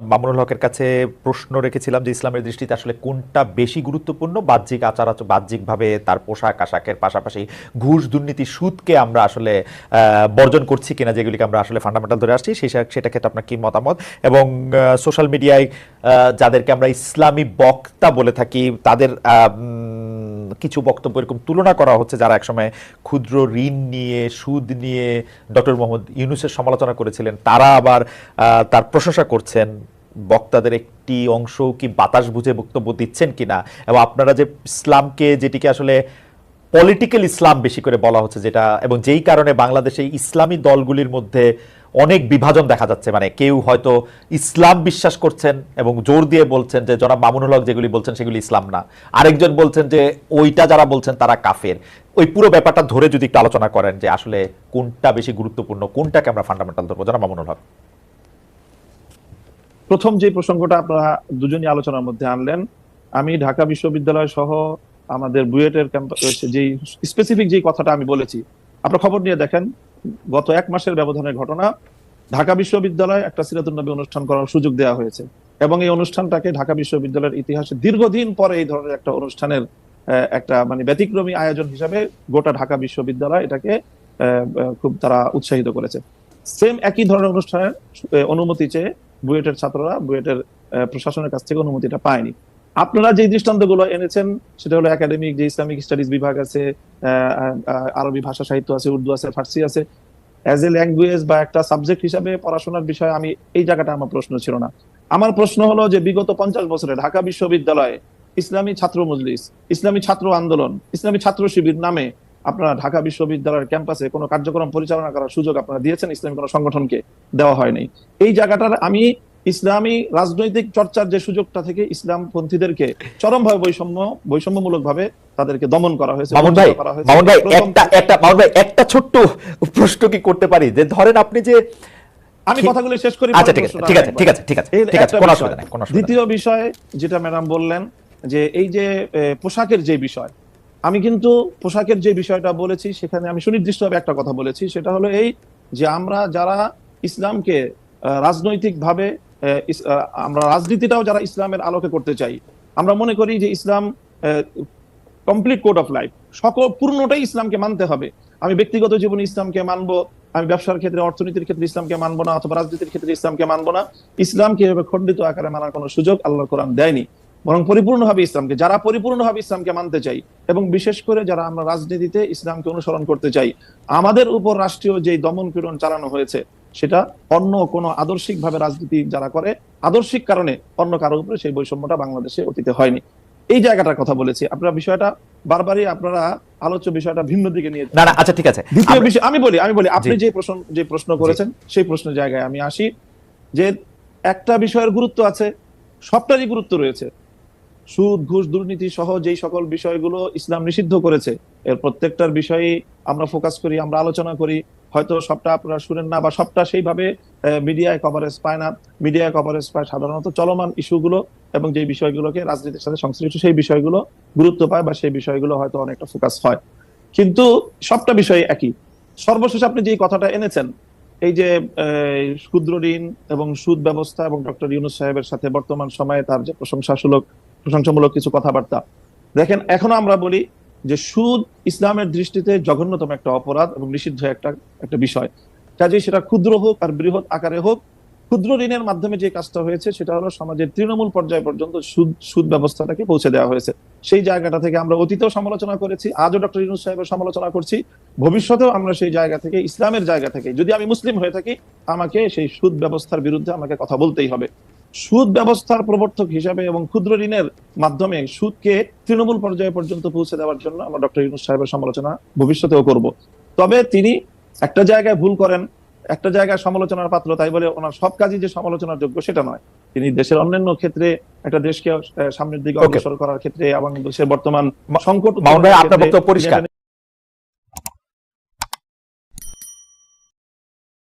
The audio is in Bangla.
মামুনুল হকের কাছে প্রশ্ন রেখেছিলাম যে ইসলামের দৃষ্টিতে আসলে কোনটা বেশি গুরুত্বপূর্ণ, বাহ্যিক আচার বাহ্যিকভাবে তার পোশাক আশাকের পাশাপাশি ঘুষ দুর্নীতি সুদকে আমরা আসলে বর্জন করছি কিনা, যেগুলিকে আমরা আসলে ফান্ডামেন্টাল ধরে আসছি, সেটা ক্ষেত্রে আপনার কি মতামত। এবং সোশ্যাল মিডিয়ায় যাদেরকে আমরা ইসলামী বক্তা বলে থাকি তাদের কিছু বক্তব্য এরকম তুলনা করা হচ্ছে যারা একসময় ক্ষুদ্র ঋণ নিয়ে সুদ নিয়ে ডক্টর মোহাম্মদ ইউনূসের সমালোচনা করেছিলেন, তারা আবার তার প্রশংসা করছেন। বক্তাদের একটি অংশ কি বাতাস বুঝে বক্তব্য দিচ্ছেন কিনা, এবং আপনারা যে ইসলামকে, যেটিকে আসলে পলিটিক্যাল ইসলাম বেশি করে বলা হচ্ছে, যেটা এবং যেই কারণে বাংলাদেশে ইসলামী দলগুলির মধ্যে অনেক বিভাজন দেখা যাচ্ছে, মানে কেউ হয়তো ইসলাম বিশ্বাস করছেন এবং জোর দিয়ে বলছেন যে জনাব মামুনুল হক যেগুলি বলছেন সেগুলি ইসলাম না, আরেকজন বলছেন যে ওইটা যারা বলছেন তারা কাফের। ওই পুরো ব্যাপারটা ধরে যদি একটু আলোচনা করেন যে আসলে কোনটা বেশি গুরুত্বপূর্ণ, কোনটাকে আমরা ফান্ডামেন্টাল ধরবো, জনাব মামুনুল হক। প্রথম যে প্রসঙ্গটা আপনারা দুজনই আলোচনার মধ্যে আনলেন, আমি ঢাকা বিশ্ববিদ্যালয় সহ আমাদের বুয়েটের ক্যাম্পাসে যেই স্পেসিফিক যে কথাটা আমি বলেছি, আপনারা খবর নিয়ে দেখেন, গত 1 মাসের ব্যবধানের ঘটনা। ঢাকা বিশ্ববিদ্যালয়ে একটা সিরাতুন নবী অনুষ্ঠান করার সুযোগ দেওয়া হয়েছে, এবং এই অনুষ্ঠানটাকে ঢাকা বিশ্ববিদ্যালয়ের ইতিহাসে দীর্ঘদিন পরে এই ধরনের একটা অনুষ্ঠানের একটা মানে ব্যতিক্রমী আয়োজন হিসাবে গোটা ঢাকা বিশ্ববিদ্যালয় এটাকে খুব তারা উৎসাহিত করেছে। সেম একই ধরনের অনুষ্ঠানের অনুমতি চেয়ে বুয়েটের ছাত্ররা বুয়েটের প্রশাসনের কাছ থেকে অনুমতিটা পায়নি। আপনারা যে দৃষ্টান্তগুলো এনেছেন সেটা হলো একাডেমিক যে ইসলামিক স্টাডিজ বিভাগ আছে, আরবি ভাষা সাহিত্য আছে, উর্দু আছে, ফার্সি আছে, অ্যাজ এ ল্যাঙ্গুয়েজ বা একটা সাবজেক্ট হিসাবে পড়াশোনার বিষয়ে আমি এই জায়গাটা আমার প্রশ্ন ছিল না। আমার প্রশ্ন হলো যে বিগত 50 বছরে ঢাকা বিশ্ববিদ্যালয়ে ইসলামী ছাত্র মজলিস, ইসলামী ছাত্র আন্দোলন, ইসলামী ছাত্র শিবির নামে আপনারা ঢাকা বিশ্ববিদ্যালয়ের ক্যাম্পাসে কোনো কার্যক্রম পরিচালনা করার সুযোগ আপনারা দিয়েছেন? ইসলামী কোনো সংগঠনকে দেওয়া হয়নি। এই জায়গাটার আমি ইসলামী রাজনৈতিক চর্চার যে সুযোগটা থেকে ইসলামপন্থীদেরকে চরমভাবে বৈষম্যমূলক ভাবে তাদেরকে দমন করা হয়েছে। মামুন ভাই একটা ছোট্ট প্রশ্ন কি করতে পারি, যে ধরেন আপনি যে আমি কথাগুলো শেষ করি। আচ্ছা ঠিক আছে, কোনো অসুবিধা নেই। দ্বিতীয় বিষয় যেটা ম্যাডাম বললেন যে এই যে পোশাকের যে বিষয়, আমি কিন্তু পোশাকের যে বিষয়টা বলেছি সেখানে আমি সুনির্দিষ্টভাবে একটা কথা বলেছি, সেটা হলো এই যে আমরা যারা ইসলামকে রাজনৈতিকভাবে আমরা রাজনীতিটাও যারা ইসলামের আলোকে করতে চাই, আমরা মনে করি যে ইসলাম কমপ্লিট কোড অফ লাইফ, সকল পূর্ণটাই ইসলামকে মানতে হবে। আমি ব্যক্তিগত জীবনে ইসলামকে মানবো, আমি ব্যবসার ক্ষেত্রে অর্থনীতির ক্ষেত্রে ইসলামকে মানবো না, অথবা রাজনীতির ক্ষেত্রে ইসলামকে মানবো না। ইসলামকে এভাবে খণ্ডিত আকারে মানার কোনো সুযোগ আল্লাহর কোরআন দেয়নি, বরং পরিপূর্ণভাবে ইসলামকে, যারা পরিপূর্ণভাবে ইসলামকে মানতে চাই এবং বিশেষ করে যারা আমরা রাজনীতিতে ইসলামকে অনুসরণ করতে চাই, আমাদের উপর রাষ্ট্রীয় যে দমন পীড়ন চালানো হয়েছে সেটা অন্য কোনো আদর্শিক ভাবে রাজনীতি যারা করে, আদর্শিক কারণে অন্য কারোর উপরে সেই বৈষম্যটা বাংলাদেশে অতীতে হয়নি। এই জায়গাটার কথা বলেছি। আপনারা বিষয়টা বারবারই আপনারা আলোচ্য বিষয়টা ভিন্ন দিকে নিয়ে না। আচ্ছা ঠিক আছে, দ্বিতীয় বিষয় আমি বলি আপনি যে প্রশ্ন করেছেন সেই প্রশ্নের জায়গায় আমি আসি, যে একটা বিষয়ের গুরুত্ব আছে, সবটারই গুরুত্ব রয়েছে। সুদ ঘুষ দুর্নীতি সহ যেই সকল বিষয়গুলো ইসলাম নিষিদ্ধ করেছে এর প্রত্যেকটার বিষয়ে আমরা ফোকাস করি, আমরা আলোচনা করি। হয়তো সবটা আপনারা শুনেন না বা সবটা সেইভাবে মিডিয়ায় কভারেজ পায় না। মিডিয়ায় কভারেজ পায় সাধারণত চলমান ইস্যুগুলো এবং যে বিষয়গুলোকে রাজনীতির সাথে সংশ্লিষ্ট সেই বিষয়গুলো গুরুত্ব পায় বা সেই বিষয়গুলো হয়তো অনেকটা ফোকাস হয়, কিন্তু সবটা বিষয় একই। সর্বশেষ আপনি যে কথাটা এনেছেন, এই যে ক্ষুদ্র ঋণ এবং সুদ ব্যবস্থা এবং ডক্টর ইউনূস সাহেবের সাথে বর্তমান সময়ে তার যে প্রশংসামূলক কিছু কথাবার্তা, দেখেন এখনো আমরা বলি যে সুদ ইসলামের দৃষ্টিতে জঘন্যতম একটা অপরাধ এবং নিষিদ্ধ একটা বিষয়। কাজেই সেটা ক্ষুদ্র হোক আর বৃহৎ আকারে হোক, ক্ষুদ্র ঋণের মাধ্যমে যে কাজটা হয়েছে সেটা হলো সমাজের তৃণমূল পর্যায় পর্যন্ত সুদ ব্যবস্থাটাকে পৌঁছে দেওয়া হয়েছে। সেই জায়গাটা থেকে আমরা অতীতেও সমালোচনা করেছি, আজও ডক্টর ইউনূস সাহেবের সমালোচনা করছি, ভবিষ্যতেও আমরা সেই জায়গা থেকে, ইসলামের জায়গা থেকে, যদি আমি মুসলিম হয়ে থাকি আমাকে সেই সুদ ব্যবস্থার বিরুদ্ধে আমাকে কথা বলতেই হবে। সুদ ব্যবস্থার প্রবর্তক হিসাবে এবং ক্ষুদ্র ঋণের মাধ্যমে সুদকে তৃণমূল পর্যায়ে পর্যন্ত পৌঁছে দেওয়ার জন্য আমরা ডক্টর ইউনূস সাহেবের সমালোচনা ভবিষ্যতেও করব। তবে তিনি একটা জায়গায় ভুল করেন, একটা জায়গায় সমালোচনার পাত্র, তাই বলে ওনার সব কাজই যে সমালোচনার যোগ্য সেটা নয়। তিনি দেশের অন্যান্য ক্ষেত্রে একটা দেশকে সামনের দিকে অগ্রসর করার ক্ষেত্রে এবং দেশের বর্তমান সংকট